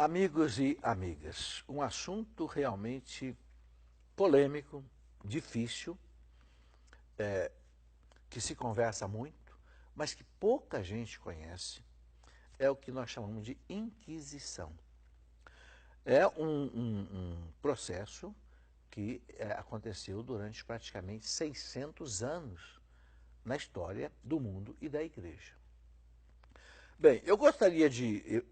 Amigos e amigas, um assunto realmente polêmico, difícil, que se conversa muito, mas que pouca gente conhece, é o que nós chamamos de Inquisição. É um processo que aconteceu durante praticamente 600 anos na história do mundo e da Igreja. Bem, eu gostaria de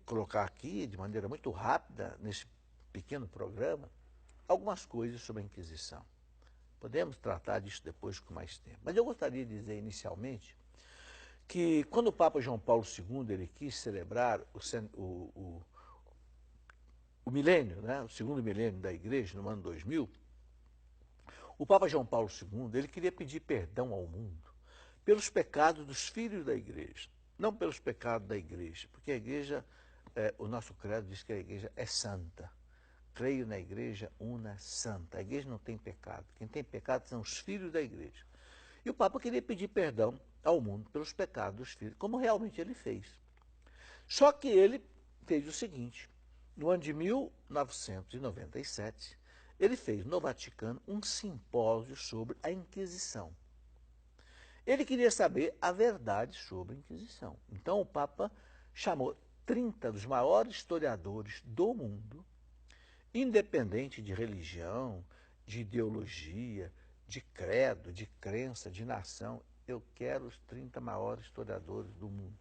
colocar aqui, de maneira muito rápida, nesse pequeno programa, algumas coisas sobre a Inquisição. Podemos tratar disso depois com mais tempo. Mas eu gostaria de dizer inicialmente que quando o Papa João Paulo II ele quis celebrar o milênio, né, o segundo milênio da Igreja, no ano 2000, o Papa João Paulo II ele queria pedir perdão ao mundo pelos pecados dos filhos da Igreja, não pelos pecados da Igreja, porque a Igreja, o nosso credo diz que a Igreja é santa. Creio na Igreja una santa. A Igreja não tem pecado. Quem tem pecado são os filhos da Igreja. E o Papa queria pedir perdão ao mundo pelos pecados dos filhos, como realmente ele fez. Só que ele fez o seguinte: no ano de 1997, ele fez no Vaticano um simpósio sobre a Inquisição. Ele queria saber a verdade sobre a Inquisição. Então o Papa chamou 30 dos maiores historiadores do mundo, independente de religião, de ideologia, de credo, de crença, de nação. Eu quero os 30 maiores historiadores do mundo.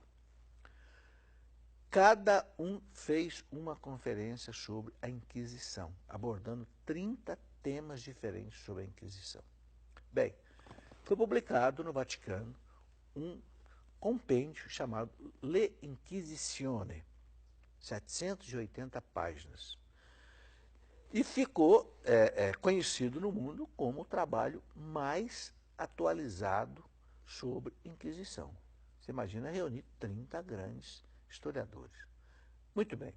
Cada um fez uma conferência sobre a Inquisição, abordando 30 temas diferentes sobre a Inquisição. Bem, foi publicado no Vaticano um compêndio chamado Le Inquisitione, 780 páginas. E ficou conhecido no mundo como o trabalho mais atualizado sobre Inquisição. Você imagina reunir 30 grandes historiadores. Muito bem,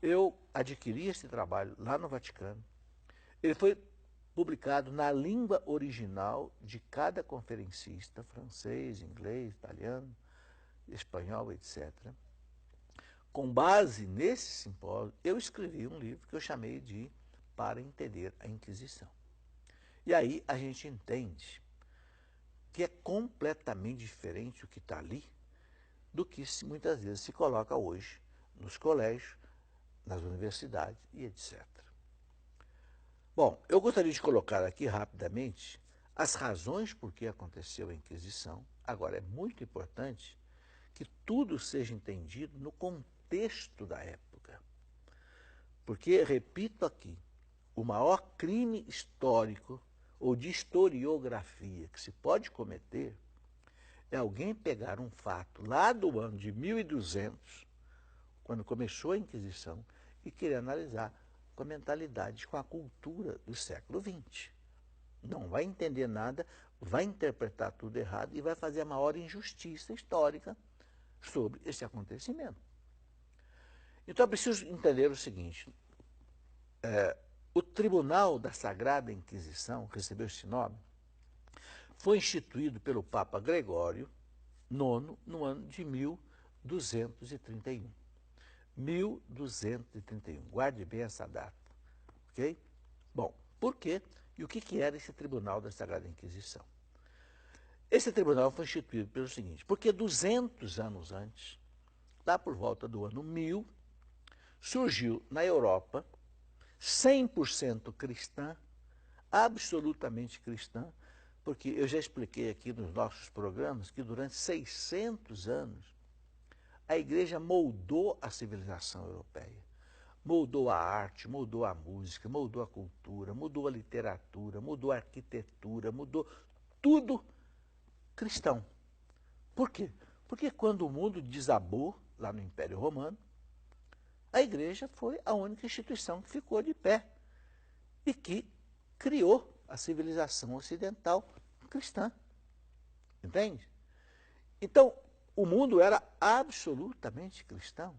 eu adquiri esse trabalho lá no Vaticano. Ele foi publicado na língua original de cada conferencista, francês, inglês, italiano, espanhol, etc. Com base nesse simpósio, eu escrevi um livro que eu chamei de Para Entender a Inquisição. E aí a gente entende que é completamente diferente o que está ali do que muitas vezes se coloca hoje nos colégios, nas universidades e etc. Bom, eu gostaria de colocar aqui rapidamente as razões por que aconteceu a Inquisição. Agora, é muito importante que tudo seja entendido no contexto da época. Porque, repito aqui, o maior crime histórico ou de historiografia que se pode cometer é alguém pegar um fato lá do ano de 1200, quando começou a Inquisição, e querer analisar com a mentalidade, com a cultura do século XX. Não vai entender nada, vai interpretar tudo errado e vai fazer a maior injustiça histórica sobre esse acontecimento. Então é preciso entender o seguinte: o Tribunal da Sagrada Inquisição, que recebeu esse nome, foi instituído pelo Papa Gregório IX no ano de 1231. 1231, guarde bem essa data, ok? Bom, por quê? E o que era esse Tribunal da Sagrada Inquisição? Esse tribunal foi instituído pelo seguinte: porque 200 anos antes, lá por volta do ano 1000, surgiu na Europa 100% cristã, absolutamente cristã, porque eu já expliquei aqui nos nossos programas que durante 600 anos a Igreja moldou a civilização europeia, moldou a arte, moldou a música, moldou a cultura, mudou a literatura, mudou a arquitetura, mudou tudo cristão. Por quê? Porque quando o mundo desabou, lá no Império Romano, a Igreja foi a única instituição que ficou de pé e que criou a civilização ocidental cristã. Entende? Então, o mundo era absolutamente cristão.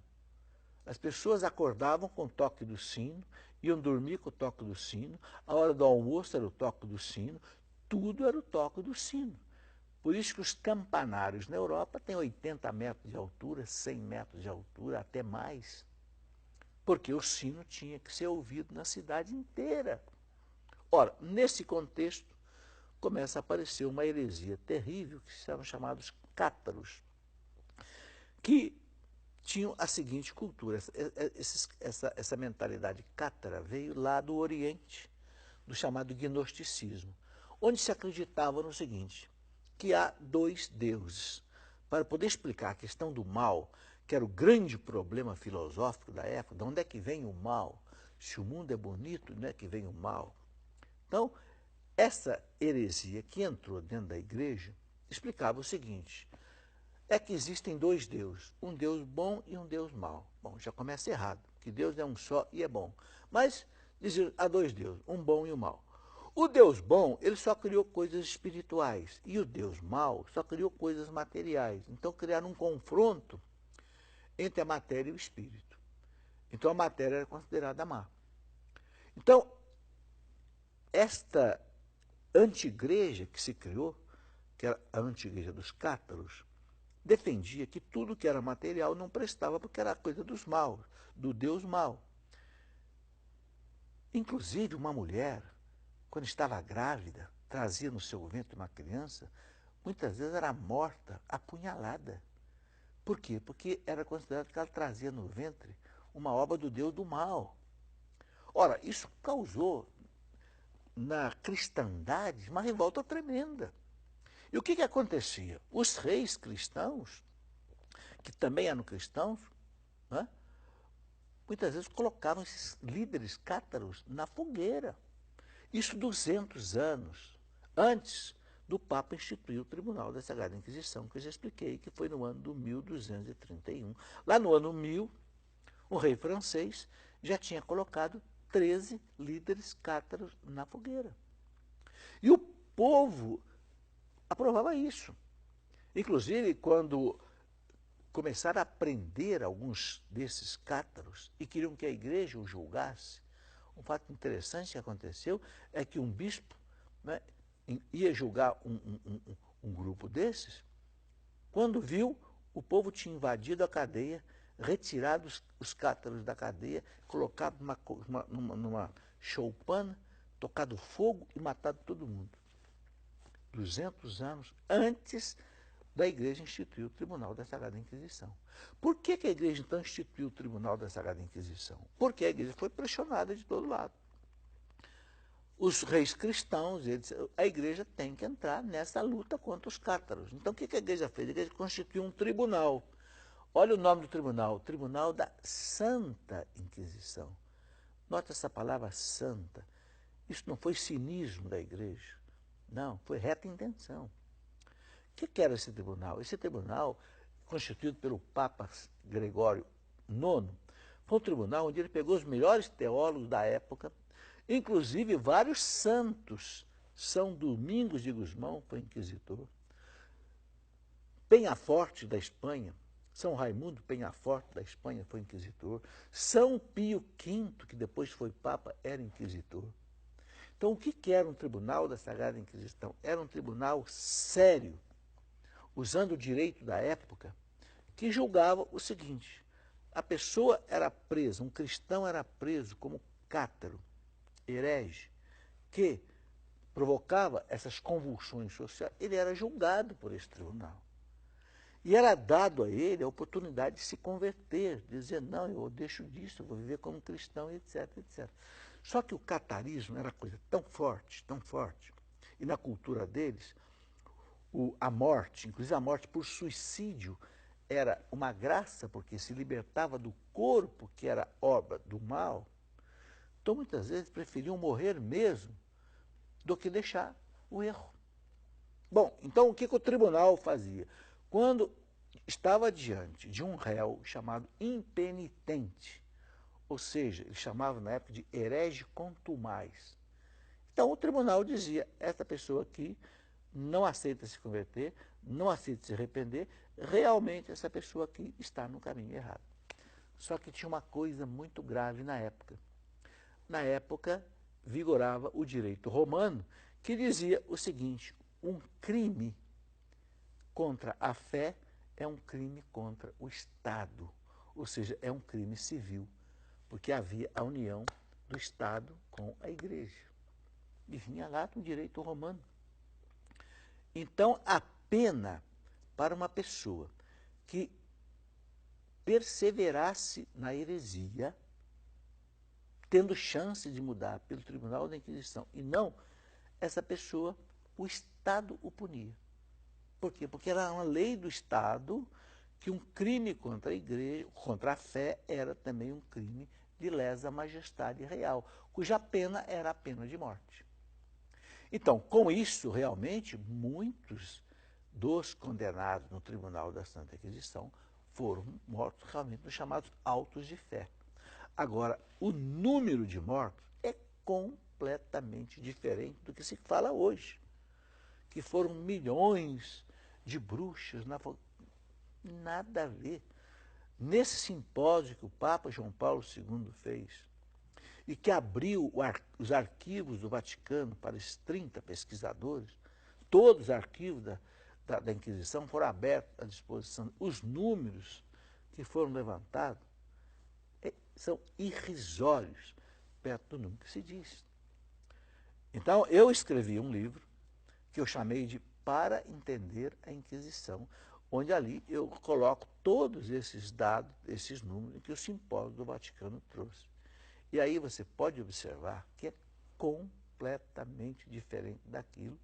As pessoas acordavam com o toque do sino, iam dormir com o toque do sino, a hora do almoço era o toque do sino, tudo era o toque do sino. Por isso que os campanários na Europa têm 80 metros de altura, 100 metros de altura, até mais. porque o sino tinha que ser ouvido na cidade inteira. Ora, nesse contexto, começa a aparecer uma heresia terrível, que são chamados cátaros, que tinham a seguinte cultura. Essa mentalidade cátara veio lá do Oriente, do chamado gnosticismo, onde se acreditava no seguinte, que há dois deuses. Para poder explicar a questão do mal, que era o grande problema filosófico da época, de onde é que vem o mal? Se o mundo é bonito, não é que vem o mal? Então, essa heresia que entrou dentro da igreja explicava o seguinte, é que existem dois deuses, um Deus bom e um Deus mau. Bom, já começa errado, que Deus é um só e é bom. Mas dizia, há dois deuses, um bom e um mau. O Deus bom, ele só criou coisas espirituais, e o Deus mau só criou coisas materiais. Então criaram um confronto entre a matéria e o espírito. Então a matéria era considerada má. Então, esta anti-igreja que se criou, que era a anti-igreja dos cátaros, defendia que tudo que era material não prestava porque era coisa dos maus, do Deus mau. Inclusive, uma mulher, quando estava grávida, trazia no seu ventre uma criança, muitas vezes era morta, apunhalada. Por quê? Porque era considerado que ela trazia no ventre uma obra do Deus do mal. Ora, isso causou na cristandade uma revolta tremenda. E o que acontecia? Os reis cristãos, que também eram cristãos, né, muitas vezes colocavam esses líderes cátaros na fogueira. Isso 200 anos antes do Papa instituir o Tribunal da Sagrada Inquisição, que eu já expliquei, que foi no ano do 1231. Lá no ano 1000, o rei francês já tinha colocado 13 líderes cátaros na fogueira. E o povo aprovava isso. Inclusive, quando começaram a prender alguns desses cátaros e queriam que a igreja o julgasse, um fato interessante que aconteceu é que um bispo, né, ia julgar um grupo desses, quando viu, o povo tinha invadido a cadeia, retirado os cátaros da cadeia, colocado numa choupana, tocado fogo e matado todo mundo. 200 anos antes da igreja instituir o Tribunal da Sagrada Inquisição. Por que a igreja então instituiu o Tribunal da Sagrada Inquisição? Porque a igreja foi pressionada de todo lado. Os reis cristãos, a igreja tem que entrar nessa luta contra os cátaros. Então o que a igreja fez? A igreja constituiu um tribunal. Olha o nome do tribunal, Tribunal da Santa Inquisição. Nota essa palavra santa. Isso não foi cinismo da igreja. Não, foi reta intenção. O que era esse tribunal? Esse tribunal, constituído pelo Papa Gregório IX, foi um tribunal onde ele pegou os melhores teólogos da época, inclusive vários santos. São Domingos de Gusmão foi inquisitor. Penhaforte, da Espanha, São Raimundo Penhaforte, da Espanha, foi inquisitor. São Pio V, que depois foi Papa, era inquisitor. Então, o que era um tribunal da Sagrada Inquisição? Era um tribunal sério, usando o direito da época, que julgava o seguinte, a pessoa era presa, um cristão era preso como cátaro, herege, que provocava essas convulsões sociais, ele era julgado por esse tribunal. E era dado a ele a oportunidade de se converter, dizer, não, eu deixo disso, eu vou viver como cristão, etc, etc. Só que o catarismo era coisa tão forte, e na cultura deles, a morte, inclusive a morte por suicídio, era uma graça, porque se libertava do corpo, que era obra do mal. Então, muitas vezes, preferiam morrer mesmo do que deixar o erro. Bom, então o que o tribunal fazia? Quando estava diante de um réu chamado impenitente, ou seja, ele chamava na época de herege contumaz. Então o tribunal dizia, essa pessoa aqui não aceita se converter, não aceita se arrepender, realmente essa pessoa aqui está no caminho errado. Só que tinha uma coisa muito grave na época. Na época, vigorava o direito romano, que dizia o seguinte, um crime contra a fé é um crime contra o Estado, ou seja, é um crime civil. porque havia a união do Estado com a Igreja. E vinha lá do direito romano. Então, a pena para uma pessoa que perseverasse na heresia, tendo chance de mudar pelo Tribunal da Inquisição, e não, essa pessoa, o Estado o punia. Por quê? Porque era uma lei do Estado que um crime contra a igreja, contra a fé, era também um crime de lesa majestade real, cuja pena era a pena de morte. Então, com isso, realmente, muitos dos condenados no Tribunal da Santa Inquisição foram mortos realmente nos chamados autos de fé. Agora, o número de mortos é completamente diferente do que se fala hoje, que foram milhões de bruxas, nada a ver. Nesse simpósio que o Papa João Paulo II fez, e que abriu os arquivos do Vaticano para esses 30 pesquisadores, todos os arquivos da Inquisição foram abertos à disposição. Os números que foram levantados são irrisórios perto do número que se diz. Então, eu escrevi um livro que eu chamei de Para Entender a Inquisição, onde ali eu coloco todos esses dados, esses números que o simpósio do Vaticano trouxe. E aí você pode observar que é completamente diferente daquilo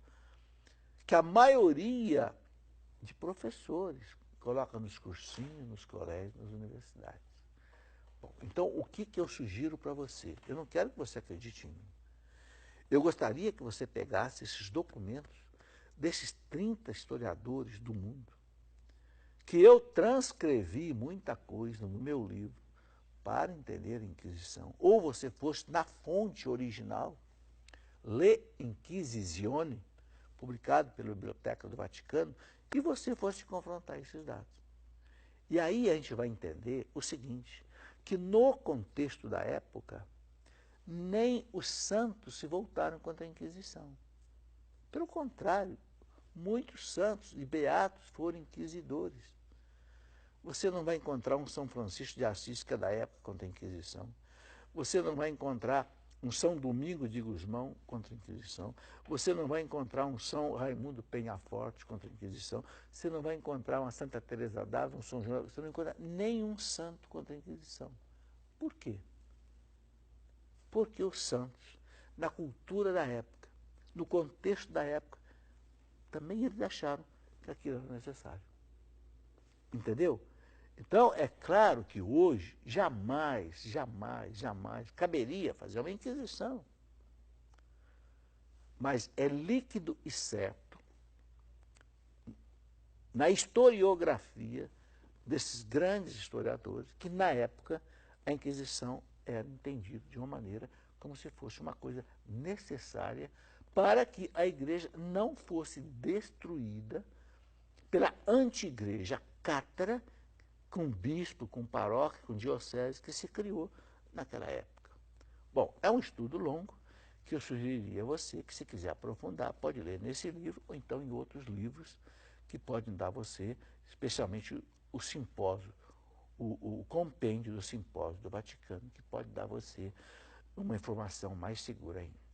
que a maioria de professores coloca nos cursinhos, nos colégios, nas universidades. Bom, então, o que eu sugiro para você? Eu não quero que você acredite em mim. Eu gostaria que você pegasse esses documentos desses 30 historiadores do mundo, que eu transcrevi muita coisa no meu livro para entender a Inquisição. Ou você fosse na fonte original, Le Inquisitione, publicado pela Biblioteca do Vaticano, e você fosse confrontar esses dados. E aí a gente vai entender o seguinte, que no contexto da época, nem os santos se voltaram contra a Inquisição. Pelo contrário, muitos santos e beatos foram inquisidores. Você não vai encontrar um São Francisco de Assis, que é da época contra a Inquisição. Você não vai encontrar um São Domingos de Gusmão contra a Inquisição. Você não vai encontrar um São Raimundo Penhaforte contra a Inquisição. Você não vai encontrar uma Santa Teresa d'Ávila, um São João. Você não encontra nenhum santo contra a Inquisição. Por quê? Porque os santos, na cultura da época, no contexto da época, também eles acharam que aquilo era necessário. Entendeu? Então, é claro que hoje jamais caberia fazer uma inquisição. Mas é líquido e certo, na historiografia desses grandes historiadores, que na época a Inquisição era entendida de uma maneira como se fosse uma coisa necessária para que a igreja não fosse destruída pela anti-igreja cátara, com bispo, com paróquia, com diocese, que se criou naquela época. Bom, é um estudo longo que eu sugeriria a você que, se quiser aprofundar, pode ler nesse livro ou então em outros livros que podem dar a você, especialmente o simpósio, o compêndio do simpósio do Vaticano, que pode dar a você uma informação mais segura ainda.